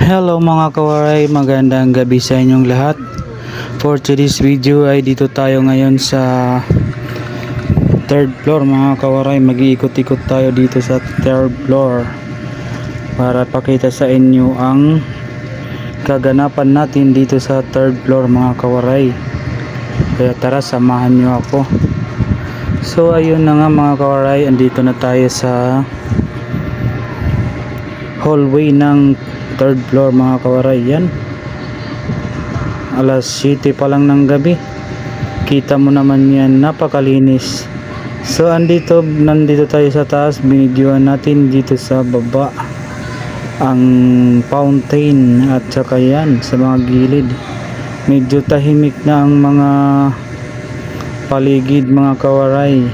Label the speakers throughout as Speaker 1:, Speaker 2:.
Speaker 1: Hello mga kawaray, magandang gabi sa inyong lahat. For today's video ay dito tayo ngayon sa third floor mga kawaray. Mag-iikot-ikot tayo dito sa third floor para pakita sa inyo ang kaganapan natin dito sa third floor mga kawaray. Kaya tara, samahan nyo ako. So ayun na nga mga kawaray, andito na tayo sa hallway ng third floor mga kawaray. Yan, alas 7 pa lang ng gabi, kita mo naman yan, napakalinis. So nandito tayo sa taas, binidyoan natin dito sa baba ang fountain at saka yan sa mga gilid. Medyo tahimik na ang mga paligid mga kawaray.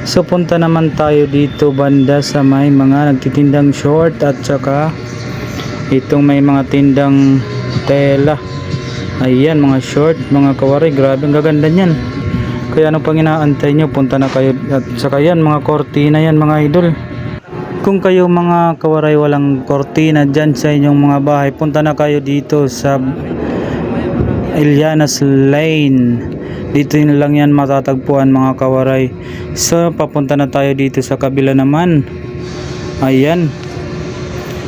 Speaker 1: So punta naman tayo dito banda sa may mga nagtitindang short at saka itong may mga tindang tela. Ayan, mga short mga kawaray, grabe ang gaganda niyan. Kaya ano pang inaantay nyo, punta na kayo. At saka yan, mga kortina yan mga idol. Kung kayo mga kawaray walang kortina dyan sa inyong mga bahay, punta na kayo dito sa Ilianas Lane. Dito yun lang yan matatagpuan mga kawaray. So papunta na tayo dito sa kabila naman. Ayan,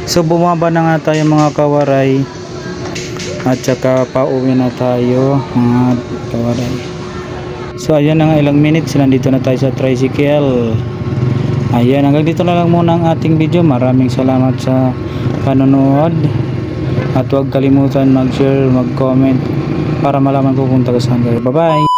Speaker 1: so bumaba na nga tayo mga kawaray at saka pauwi na tayo mga kawaray. So ayan na nga, ilang minutes nandito na tayo sa tricycle. Ayan, hanggang dito na lang muna ang ating video. Maraming salamat sa panonood at huwag kalimutan mag-share, mag-comment para malaman ko kung taga saan kayo. Bye bye.